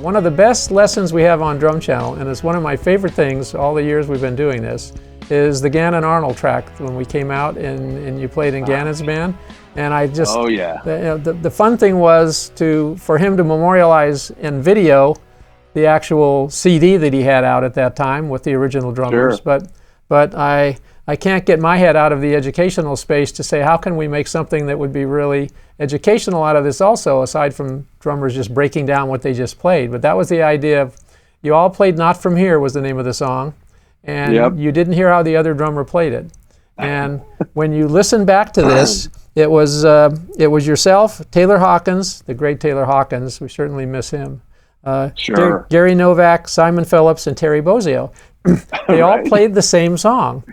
One of the best lessons we have on Drum Channel, and it's one of my favorite things all the years we've been doing this, is the Gannon Arnold track when we came out and you played in Gannon's band. And I just, oh yeah, the fun thing was for him to memorialize in video the actual CD that he had out at that time with the original drummers. Sure. But I can't get my head out of the educational space to say, how can we make something that would be really educational out of this also, aside from drummers just breaking down what they just played. But that was the idea of, you all played Not From Here was the name of the song, and you didn't hear how the other drummer played it. And when you listen back to this, it was yourself, Taylor Hawkins, the great Taylor Hawkins, we certainly miss him, sure. Gary Novak, Simon Phillips, and Terry Bozzio. They all played the same song.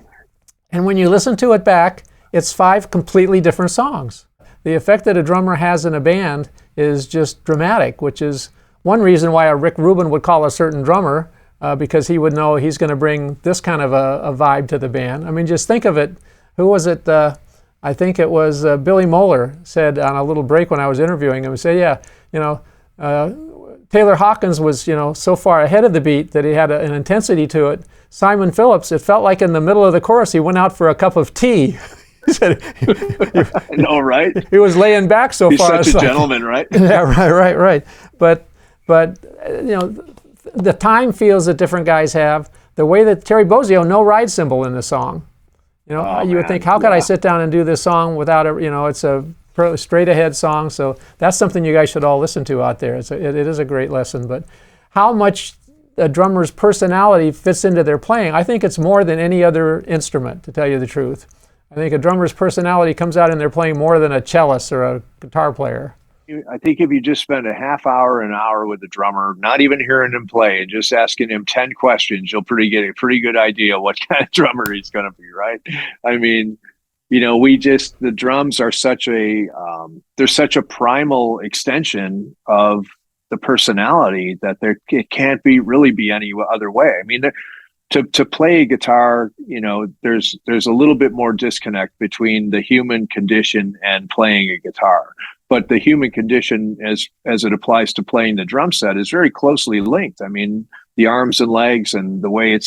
And when you listen to it back, it's 5 completely different songs. The effect that a drummer has in a band is just dramatic, which is one reason why a Rick Rubin would call a certain drummer, because he would know he's going to bring this kind of a vibe to the band. I mean, just think of it. Who was it? I think it was Billy Moeller said on a little break when I was interviewing him, he said, yeah, Taylor Hawkins was, so far ahead of the beat that he had an intensity to it. Simon Phillips, it felt like in the middle of the chorus he went out for a cup of tea. He said, I know, right? He was laying back so far. He's such a gentleman, right? Yeah, right. But the time feels that different guys have. The way that Terry Bozzio, no ride cymbal in the song. You would think, how could I sit down and do this song without it's a straight ahead song. So that's something you guys should all listen to out there. It is a great lesson. But how much a drummer's personality fits into their playing, I think it's more than any other instrument, to tell you the truth. I think a drummer's personality comes out in their playing more than a cellist or a guitar player. I think if you just spend a half hour, an hour with the drummer, not even hearing him play, and just asking him 10 questions, you'll get a pretty good idea what kind of drummer he's going to be, right? I mean, the drums are they're such a primal extension of the personality that it can't really be any other way. I mean, to play a guitar, there's a little bit more disconnect between the human condition and playing a guitar. But the human condition, as it applies to playing the drum set, is very closely linked. I mean, the arms and legs, and the way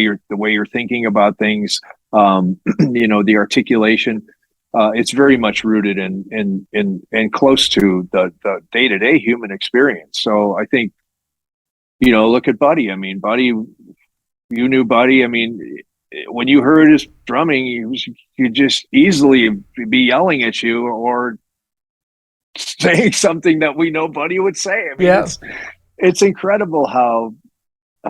you're thinking about things, the articulation, it's very much rooted in close to the day-to-day human experience. So I think, look at Buddy. I mean, Buddy, you knew Buddy. I mean, when you heard his drumming, you just easily be yelling at you or saying something that we know Buddy would say. I mean, it's incredible how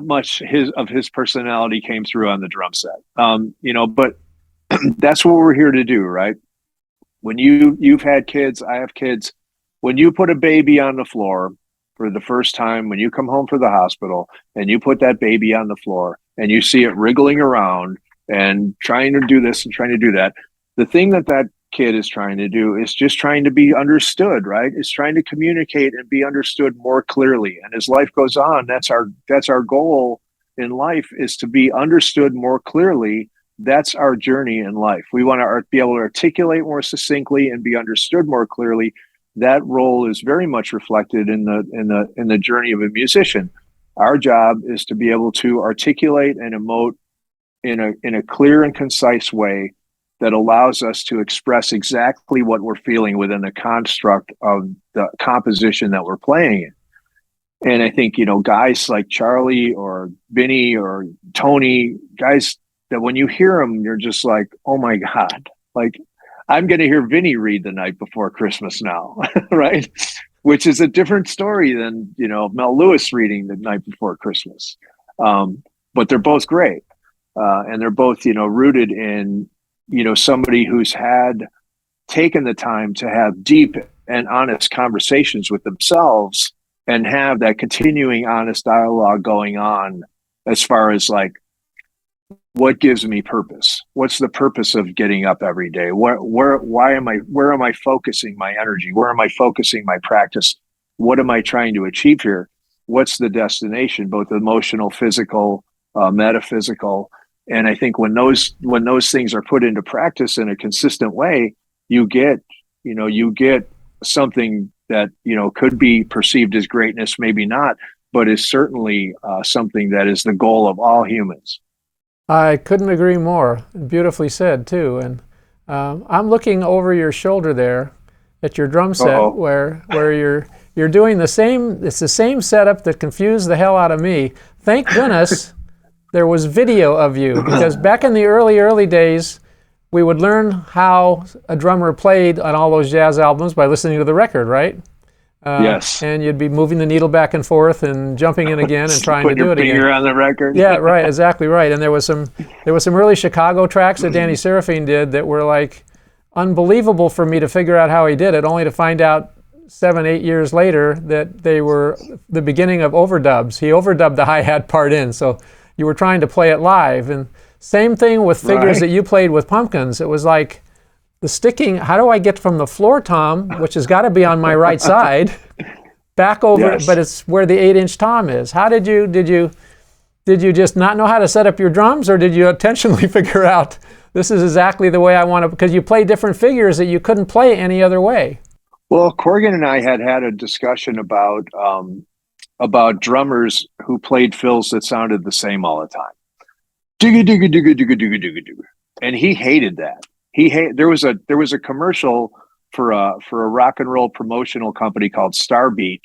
much of his personality came through on the drum set. But that's what we're here to do, right? When you've had kids, I have kids. When you put a baby on the floor for the first time, when you come home from the hospital and you put that baby on the floor and you see it wriggling around and trying to do this and trying to do that, the thing that kid is trying to do is just trying to be understood, right? It's trying to communicate and be understood more clearly. And as life goes on, that's our goal in life, is to be understood more clearly. That's our journey in life. We want to be able to articulate more succinctly and be understood more clearly. That role is very much reflected in the journey of a musician. Our job is to be able to articulate and emote in a clear and concise way that allows us to express exactly what we're feeling within the construct of the composition that we're playing in. And I think, guys like Charlie or Vinny or Tony, guys that when you hear them, you're just like, oh my God, like I'm going to hear Vinny read The Night Before Christmas now, right? Which is a different story than, Mel Lewis reading The Night Before Christmas. But they're both great. And they're both, rooted in, somebody who's taken the time to have deep and honest conversations with themselves and have that continuing honest dialogue going on as far as like, what gives me purpose? What's the purpose of getting up every day? Where am I focusing my energy? Where am I focusing my practice? What am I trying to achieve here? What's the destination, both emotional, physical, metaphysical? And I think when those things are put into practice in a consistent way, you get something that, could be perceived as greatness, maybe not, but is certainly something that is the goal of all humans. I couldn't agree more. Beautifully said, too. And I'm looking over your shoulder there at your drum set, Uh-oh. where you're doing the same. It's the same setup that confused the hell out of me. Thank goodness there was video of you, because back in the early days, we would learn how a drummer played on all those jazz albums by listening to the record, right? Yes. And you'd be moving the needle back and forth and jumping in again and trying to do it again. Put your finger on the record. Yeah, right, exactly right. And there was some early Chicago tracks that Danny Serafine did that were like unbelievable for me to figure out how he did it, only to find out 7-8 years later that they were the beginning of overdubs. He overdubbed the hi-hat part in, so you were trying to play it live. And same thing with figures that you played with Pumpkins. It was like the sticking, how do I get from the floor tom, which has got to be on my right side, back over, Yes. but it's where the 8-inch tom is. How did you just not know how to set up your drums, or did you intentionally figure out this is exactly the way I want to, because you play different figures that you couldn't play any other way? Well, Corgan and I had a discussion about drummers who played fills that sounded the same all the time. Digga digga digga digga digga digga digga. And he hated that. There was a commercial for a rock and roll promotional company called Starbeat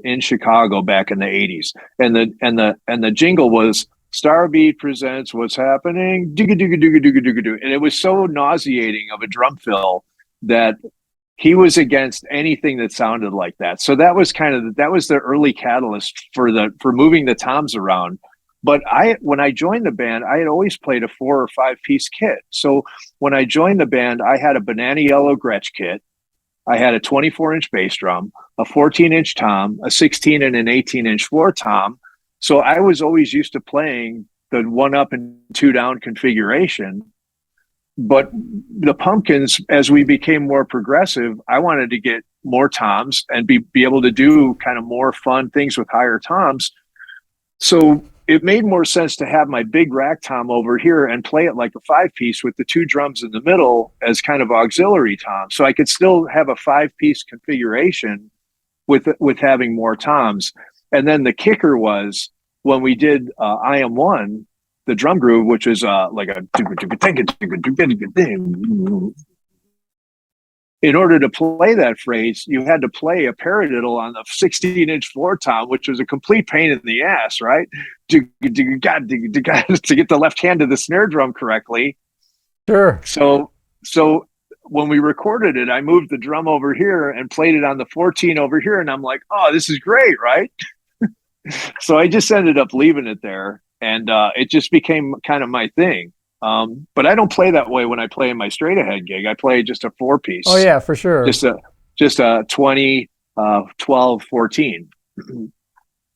in Chicago back in the 80s. And the jingle was Starbeat presents What's Happening, digga digga digga digga digga digga. And it was so nauseating of a drum fill that he was against anything that sounded like that. So that was the early catalyst for moving the toms around. But when I joined the band, I had always played a 4 or 5 piece kit. So when I joined the band, I had a banana yellow Gretsch kit. I had a 24-inch bass drum, a 14-inch tom, a 16 and an 18-inch floor tom. So I was always used to playing the 1 up and 2 down configuration. But the Pumpkins, as we became more progressive, I wanted to get more toms and be able to do kind of more fun things with higher toms. So it made more sense to have my big rack tom over here and play it like a 5-piece with the 2 drums in the middle as kind of auxiliary toms. So I could still have a 5-piece configuration with having more toms. And then the kicker was when we did I Am One, the drum groove, which is like a in order to play that phrase, you had to play a paradiddle on the 16-inch floor tom, which was a complete pain in the ass, right? To get the left hand to the snare drum correctly. Sure. So when we recorded it, I moved the drum over here and played it on the 14 over here, and I'm like, oh, this is great, right? So I just ended up leaving it there, and it just became kind of my thing. But I don't play that way when I play in my straight ahead gig. I play just a 4-piece. Oh yeah, for sure. Just a 20, 12, 14.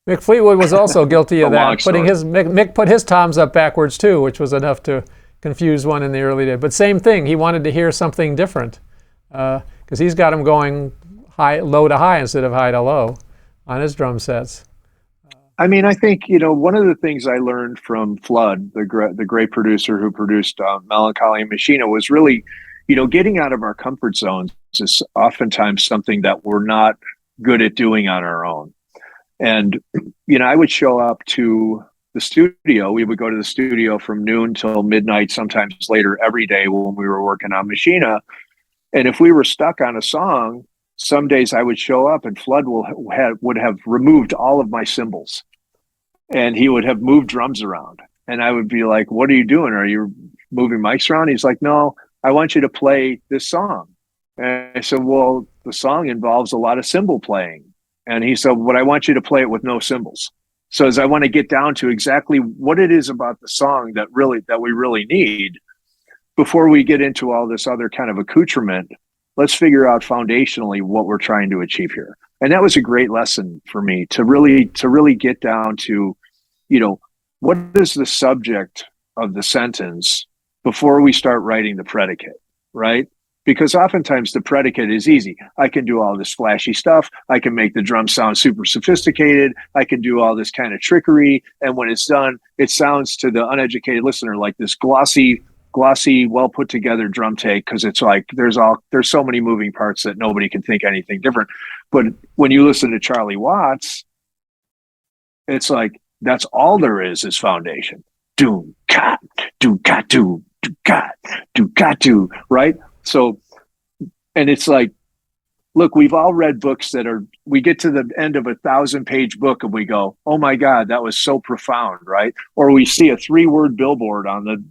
Mick Fleetwood was also guilty of that. Story. Mick put his toms up backwards too, which was enough to confuse one in the early days. But same thing, he wanted to hear something different because he's got them going low to high instead of high to low on his drum sets. I mean, I think, one of the things I learned from Flood, the great producer who produced Melancholy and Machina, was really, getting out of our comfort zones is oftentimes something that we're not good at doing on our own. And, I would show up to the studio. We would go to the studio from noon till midnight, sometimes later every day when we were working on Machina. And if we were stuck on a song, some days I would show up and Flood would have removed all of my cymbals. And he would have moved drums around. And I would be like, what are you doing? Are you moving mics around? He's like, no, I want you to play this song. And I said, well, the song involves a lot of cymbal playing. And he said, but I want you to play it with no cymbals. So as I want to get down to exactly what it is about the song that we really need, before we get into all this other kind of accoutrement, let's figure out foundationally what we're trying to achieve here. And that was a great lesson for me to really get down to, what is the subject of the sentence before we start writing the predicate, right? Because oftentimes the predicate is easy. I can do all this flashy stuff. I can make the drum sound super sophisticated. I can do all this kind of trickery. And when it's done, it sounds to the uneducated listener like this glossy, well put together drum take, because it's like there's so many moving parts that nobody can think anything different. But when you listen to Charlie Watts, it's like, that's all there is foundation. Do, got, do, got, do, right? So, and it's like, look, we've all read books we get to the end of a 1,000-page book and we go, oh my God, that was so profound, right? Or we see a 3-word billboard on the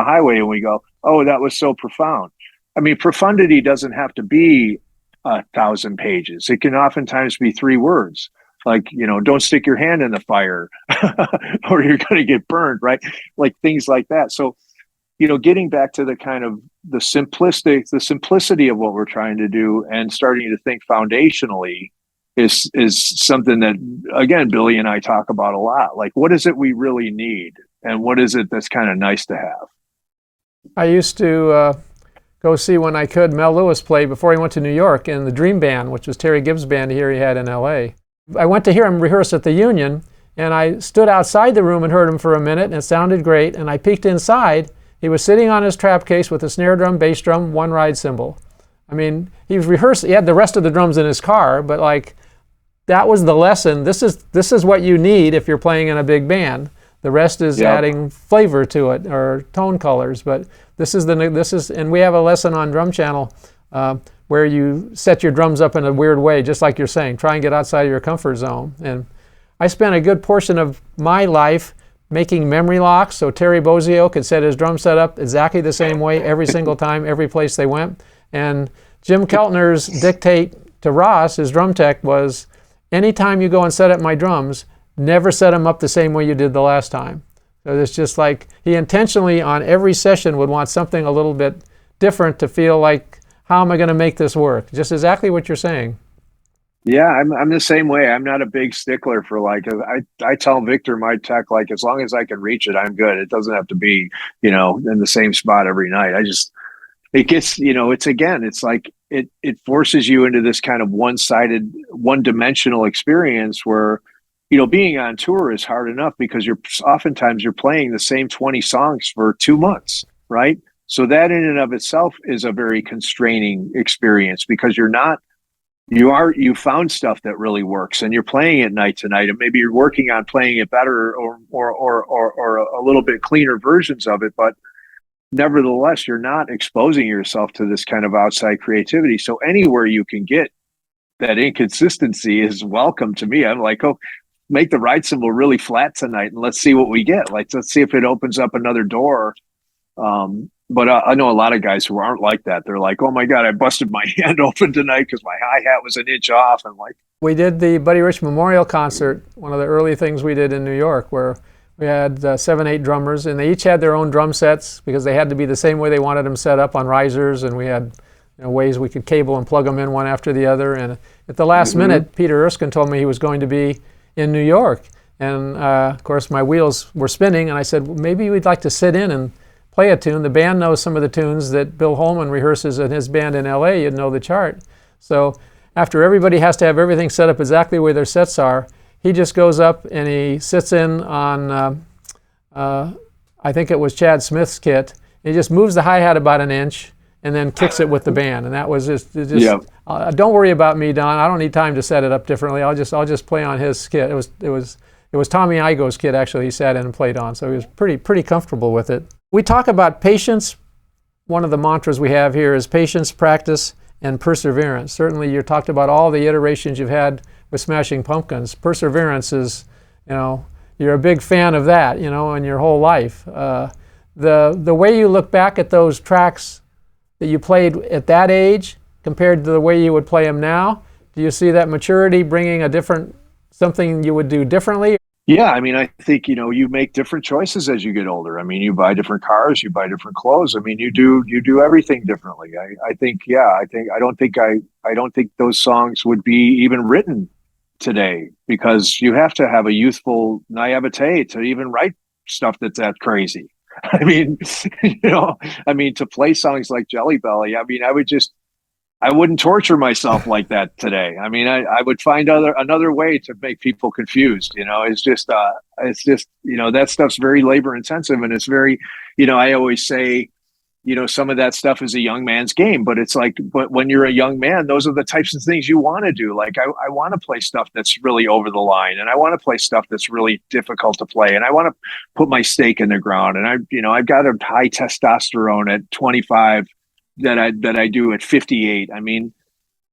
highway and we go, oh, that was so profound. I mean, profundity doesn't have to be 1,000 pages. It can oftentimes be 3 words, like, don't stick your hand in the fire or you're going to get burned, right? Like things like that. So, getting back to the kind of the simplicity of what we're trying to do and starting to think foundationally is something that, again, Billy and I talk about a lot. Like, what is it we really need? And what is it that's kind of nice to have? I used to go see, when I could, Mel Lewis play before he went to New York in the Dream Band, which was Terry Gibbs' band here he had in LA. I went to hear him rehearse at the Union, and I stood outside the room and heard him for a minute, and it sounded great. And I peeked inside. He was sitting on his trap case with a snare drum, bass drum, 1 ride cymbal. I mean, he was rehearsing. He had the rest of the drums in his car, but like, that was the lesson. This is what you need if you're playing in a big band. The rest is adding flavor to it, or tone colors. But and we have a lesson on Drum Channel where you set your drums up in a weird way, just like you're saying. Try and get outside of your comfort zone. And I spent a good portion of my life making memory locks so Terry Bozzio could set his drum set up exactly the same way every single time, every place they went. And Jim Keltner's dictate to Ross, his drum tech, was, anytime you go and set up my drums, never set them up the same way you did the last time. So it's just like, he intentionally on every session would want something a little bit different to feel like, how am I going to make this work? Just exactly what you're saying. Yeah, I'm the same way. I'm not a big stickler for, like, I tell Victor, my tech, like, as long as I can reach it, I'm good. It doesn't have to be, in the same spot every night. It gets, it's like, it forces you into this kind of one-sided, one-dimensional experience where, being on tour is hard enough because oftentimes you're playing the same 20 songs for 2 months, right? So that in and of itself is a very constraining experience because you found stuff that really works and you're playing it night to night, and maybe you're working on playing it better or a little bit cleaner versions of it, but nevertheless, you're not exposing yourself to this kind of outside creativity. So anywhere you can get that inconsistency is welcome to me. I'm like, oh, make the ride cymbal really flat tonight and let's see what we get. Like, let's see if it opens up another door. But I know a lot of guys who aren't like that. They're like, oh my God, I busted my hand open tonight because my hi-hat was an inch off. And like, we did the Buddy Rich Memorial Concert, one of the early things we did in New York, where we had 7, 8 drummers, and they each had their own drum sets because they had to be the same way they wanted them set up on risers, and we had ways we could cable and plug them in one after the other. And at the last minute, Peter Erskine told me he was going to be in New York. And of course, my wheels were spinning, and I said, well, maybe we'd like to sit in and play a tune. The band knows some of the tunes that Bill Holman rehearses in his band in LA. You'd know the chart. So after everybody has to have everything set up exactly where their sets are, he just goes up and he sits in on, I think it was Chad Smith's kit. He just moves the hi-hat about an inch and then kicks it with the band. And that was just don't worry about me, Don. I don't need time to set it up differently. I'll just play on his kit. It was Tommy Igoe's kit, actually, he sat in and played on. So he was pretty comfortable with it. We talk about patience. One of the mantras we have here is patience, practice, and perseverance. Certainly you talked about all the iterations you've had with Smashing Pumpkins. Perseverance is, you're a big fan of that, in your whole life. The way you look back at those tracks that you played at that age compared to the way you would play them now, do you see that maturity bringing something you would do differently? Yeah, I mean, I think, you make different choices as you get older. I mean, you buy different cars, you buy different clothes. I mean, you do everything differently. I don't think those songs would be even written today because you have to have a youthful naivete to even write stuff that's that crazy. I mean, to play songs like Jelly Belly, I mean, I wouldn't torture myself like that today. I mean, I would find another way to make people confused. It's just that stuff's very labor intensive, and it's very, I always say, some of that stuff is a young man's game, but it's like, but when you're a young man, those are the types of things you want to do. Like I want to play stuff that's really over the line, and I want to play stuff that's really difficult to play, and I want to put my stake in the ground. And I've got a high testosterone at 25 that I do at 58. I mean,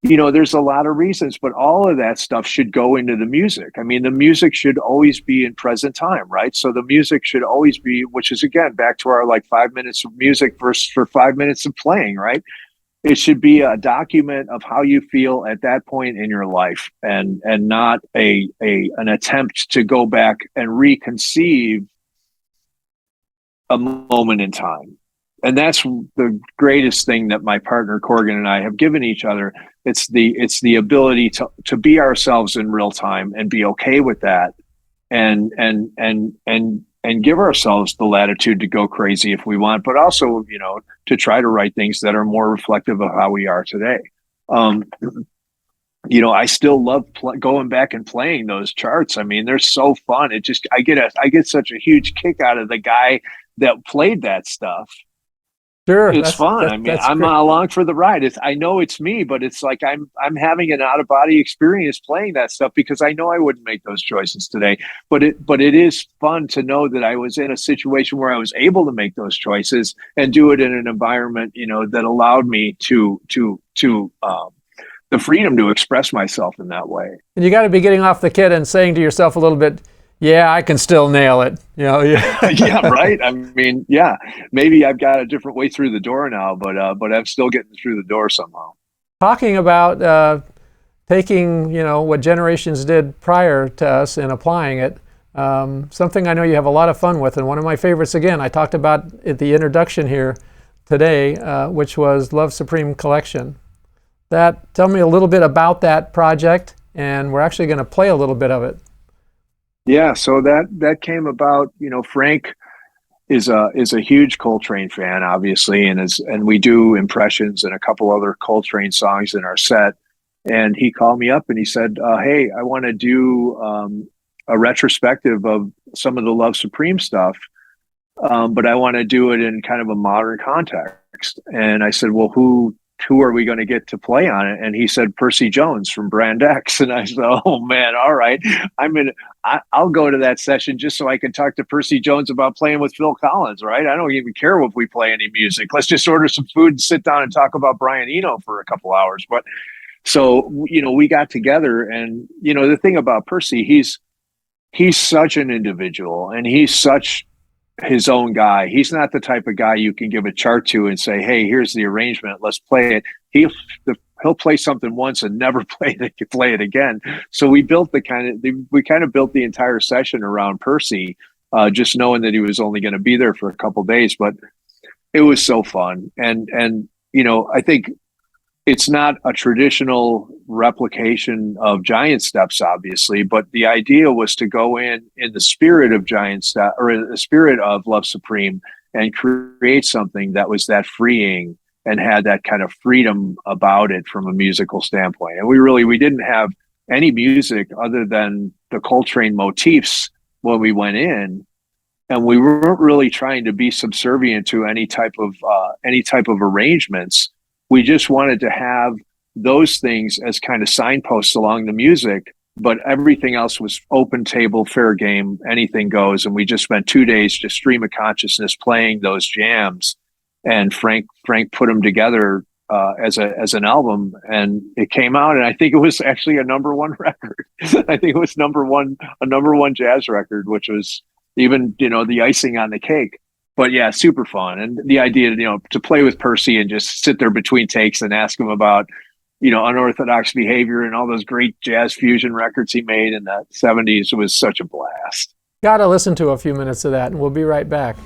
there's a lot of reasons, but all of that stuff should go into the music. I mean, the music should always be in present time, right? So the music should always be, which is again, back to our like 5 minutes of music versus for 5 minutes of playing, right? It should be a document of how you feel at that point in your life, and not an attempt to go back and reconceive a moment in time. And that's the greatest thing that my partner Corgan and I have given each other. It's the ability to be ourselves in real time and be okay with that, and give ourselves the latitude to go crazy if we want, but also to try to write things that are more reflective of how we are today. I still love going back and playing those charts. I mean, they're so fun. I get such a huge kick out of the guy that played that stuff. Sure, it's fun. I mean, I'm along for the ride. I know it's me, but it's like I'm having an out of body experience playing that stuff, because I know I wouldn't make those choices today. But it is fun to know that I was in a situation where I was able to make those choices and do it in an environment, that allowed me to the freedom to express myself in that way. And you got to be getting off the kit and saying to yourself a little bit, yeah, I can still nail it. Yeah. Yeah, right. I mean, yeah, maybe I've got a different way through the door now, but I'm still getting through the door somehow. Talking about taking, what generations did prior to us and applying it, something I know you have a lot of fun with, and one of my favorites, again, I talked about at the introduction here today, which was Love Supreme Collection. Tell me a little bit about that project, and we're actually going to play a little bit of it. Yeah, so that came about. Frank is a huge Coltrane fan, obviously, and we do impressions and a couple other Coltrane songs in our set. And he called me up and he said, "Hey, I want to do a retrospective of some of the Love Supreme stuff, but I want to do it in kind of a modern context." And I said, "Well, who are we going to get to play on it?" And he said, "Percy Jones from Brand X." And I said, "Oh man, all right. I'll go to that session just so I can talk to Percy Jones about playing with Phil Collins, right? I don't even care if we play any music. Let's just order some food and sit down and talk about Brian Eno for a couple hours." But so, we got together, and, the thing about Percy, he's such an individual, and he's such his own guy. He's not the type of guy you can give a chart to and say, "Hey, here's the arrangement, let's play it." He'll play something once and never play it again. So we built built the entire session around Percy, just knowing that he was only going to be there for a couple days. But it was so fun, and I think it's not a traditional replication of Giant Steps, obviously, but the idea was to go in the spirit of Giant Step, or in the spirit of Love Supreme, and create something that was that freeing and had that kind of freedom about it from a musical standpoint. And we didn't have any music other than the Coltrane motifs when we went in, and we weren't really trying to be subservient to any type of arrangements. We just wanted to have those things as kind of signposts along the music, but everything else was open table, fair game, anything goes. And we just spent 2 days just stream of consciousness playing those jams. And Frank put them together as an album, and it came out. And I think it was actually a number one record. I think it was a number one jazz record, which was even, the icing on the cake. But yeah, super fun. And the idea, to play with Percy and just sit there between takes and ask him about, unorthodox behavior and all those great jazz fusion records he made in the 70s was such a blast. Got to listen to a few minutes of that, and we'll be right back.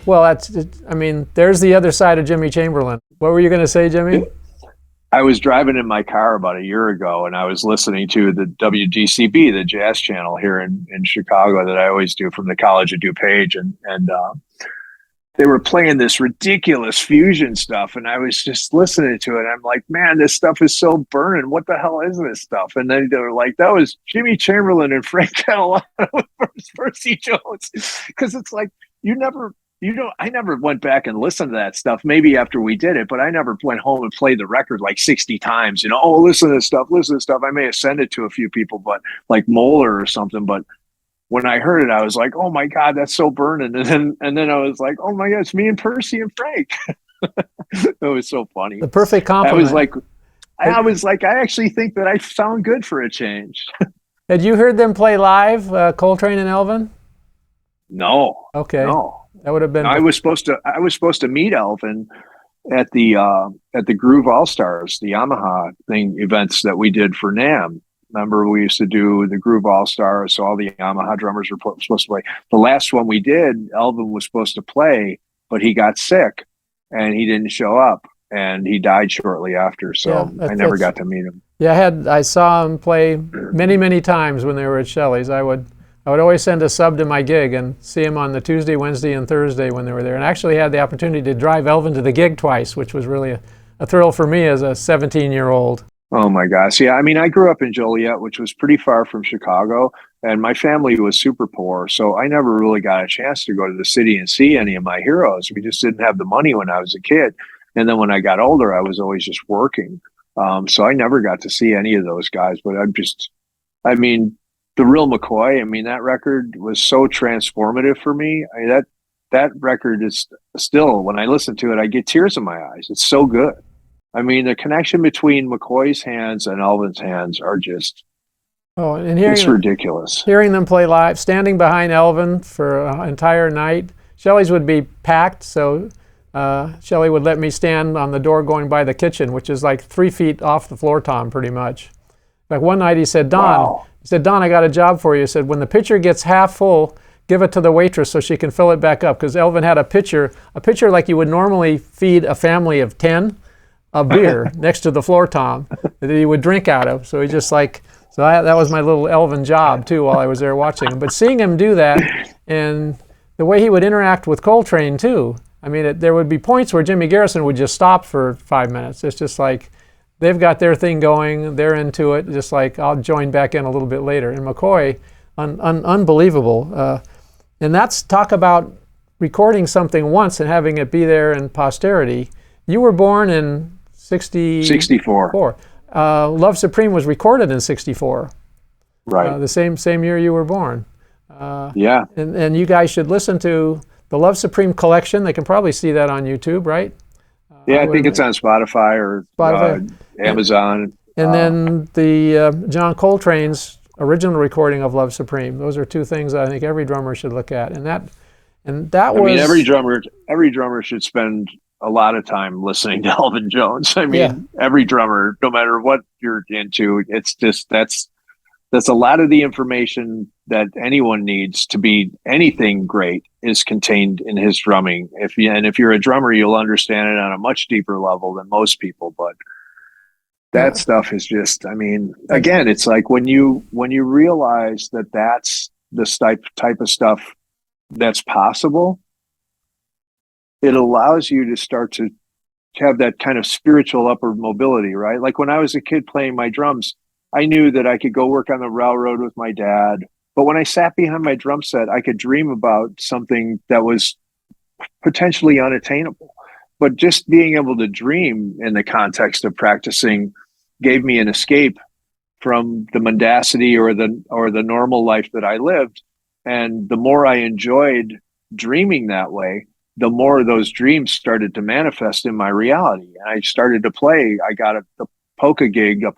Well, I mean, there's the other side of Jimmy Chamberlin. What were you going to say, Jimmy? I was driving in my car about a year ago, and I was listening to the WDCB, the jazz channel here in Chicago that I always do from the College of DuPage, and they were playing this ridiculous fusion stuff, and I was just listening to it. I'm like, man, this stuff is so burning. What the hell is this stuff? And then they were like, that was Jimmy Chamberlin and Frank Catalano versus Percy Jones, because it's like I never went back and listened to that stuff, maybe after we did it, but I never went home and played the record like 60 times, oh, listen to this stuff. I may have sent it to a few people, but like Moeller or something. But when I heard it, I was like, oh my God, that's so burning. And then I was like, oh my God, it's me and Percy and Frank. It was so funny. The perfect compliment. I was like, I actually think that I sound good for a change. Had you heard them play live, Coltrane and Elvin? No. Okay. No. That would have been. I was supposed to meet Elvin at the Groove All Stars, the Yamaha events that we did for NAMM. Remember, we used to do the Groove All Stars, so all the Yamaha drummers were supposed to play. The last one we did, Elvin was supposed to play, but he got sick and he didn't show up, and he died shortly after. So yeah, I never got to meet him. Yeah, I saw him play many times when they were at Shelley's. I would always send a sub to my gig and see him on the Tuesday, Wednesday, and Thursday when they were there. And actually had the opportunity to drive Elvin to the gig twice, which was really a thrill for me as a 17-year-old. Oh my gosh. Yeah. I mean, I grew up in Joliet, which was pretty far from Chicago, and my family was super poor. So I never really got a chance to go to the city and see any of my heroes. We just didn't have the money when I was a kid. And then when I got older, I was always just working. So I never got to see any of those guys, but the real McCoy, that record was so transformative for me. That record is still, when I listen to it, I get tears in my eyes. It's so good. The connection between McCoy's hands and Elvin's hands are just, it's ridiculous. Hearing them play live, standing behind Elvin for an entire night. Shelley's would be packed, so Shelley would let me stand on the door going by the kitchen, which is like 3 feet off the floor tom, pretty much. Like one night he said, Don, I got a job for you. He said, when the pitcher gets half full, give it to the waitress so she can fill it back up. Because Elvin had a pitcher like you would normally feed a family of 10 of beer next to the floor tom that he would drink out of. So that was my little Elvin job too while I was there watching him. But seeing him do that and the way he would interact with Coltrane too. There would be points where Jimmy Garrison would just stop for 5 minutes. It's just like, they've got their thing going, they're into it, just like I'll join back in a little bit later. And McCoy, unbelievable. And that's talk about recording something once and having it be there in posterity. You were born in 64. Love Supreme was recorded in 64. Right. The same year you were born. Yeah. And you guys should listen to the Love Supreme collection. They can probably see that on YouTube, right? Yeah, I think it's on Spotify or Amazon. And then the John Coltrane's original recording of Love Supreme. Those are two things that I think every drummer should look at. And that was. Every drummer should spend a lot of time listening to Elvin Jones. Every drummer, no matter what you're into, it's just that's a lot of the information that anyone needs to be anything great is contained in his drumming. If you're a drummer, you'll understand it on a much deeper level than most people. But that stuff is just, again, it's like when you realize that that's the type of stuff that's possible, it allows you to start to have that kind of spiritual upward mobility, right? Like when I was a kid playing my drums, I knew that I could go work on the railroad with my dad. But when I sat behind my drum set, I could dream about something that was potentially unattainable. But just being able to dream in the context of practicing gave me an escape from the mendacity or the normal life that I lived. And the more I enjoyed dreaming that way, the more those dreams started to manifest in my reality. And I started to play. I got a polka gig at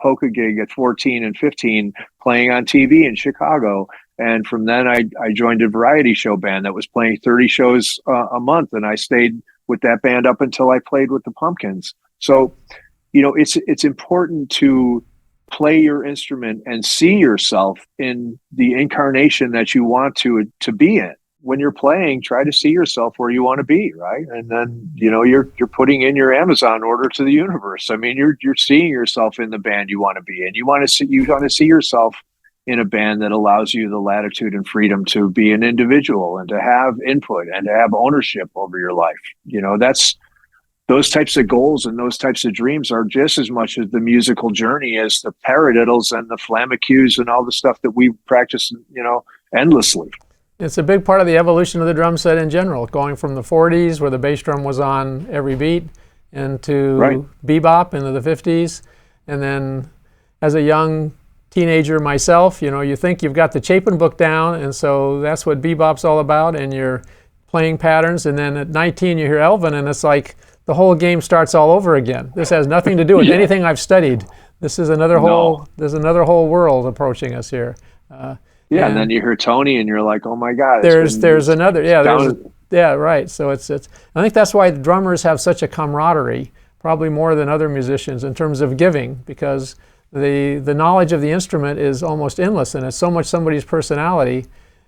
14 and 15 playing on TV in Chicago. And from then I joined a variety show band that was playing 30 shows a month. And I stayed with that band up until I played with the Pumpkins. So, it's important to play your instrument and see yourself in the incarnation that you want to be in. when you're playing, try to see yourself where you want to be, right? And then, you're putting in your Amazon order to the universe. I mean, you're seeing yourself in the band you want to be in. You want to see yourself in a band that allows you the latitude and freedom to be an individual and to have input and to have ownership over your life. That's those types of goals and those types of dreams are just as much as the musical journey as the paradiddles and the flammecues and all the stuff that we practice, endlessly. It's a big part of the evolution of the drum set in general, going from the 40s where the bass drum was on every beat into bebop into the 50s. And then as a young teenager myself, you think you've got the Chapin book down, and so that's what bebop's all about, and you're playing patterns. And then at 19 you hear Elvin, and it's like the whole game starts all over again. This has nothing to do with anything I've studied. This is another there's another whole world approaching us here. And then you hear Tony, and you're like, oh my God. There's another, right. So it's. I think that's why the drummers have such a camaraderie, probably more than other musicians in terms of giving, because the knowledge of the instrument is almost endless, and it's so much somebody's personality.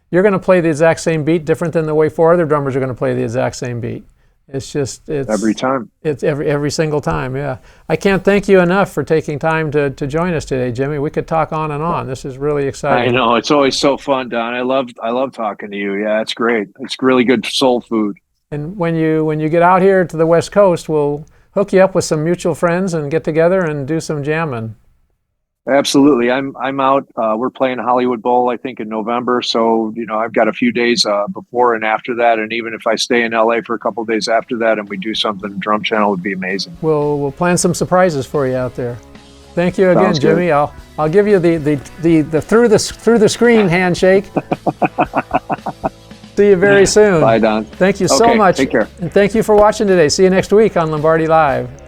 You're going to play the exact same beat different than the way 4 other drummers are going to play the exact same beat. It's every time. It's every single time. Yeah. I can't thank you enough for taking time to join us today, Jimmy. We could talk on and on. This is really exciting. I know, it's always so fun, Don. I love talking to you. Yeah, it's great. It's really good soul food. And when you get out here to the West Coast, we'll hook you up with some mutual friends and get together and do some jamming. Absolutely. I'm out. We're playing Hollywood Bowl, I think, in November. So, I've got a few days before and after that. And even if I stay in LA for a couple of days after that and we do something, Drum Channel would be amazing. We'll plan some surprises for you out there. Thank you again, Sounds Jimmy. Good. I'll give you the through the screen handshake. See you very soon. Bye, Don. Thank you so much. Take care. And thank you for watching today. See you next week on Lombardi Live.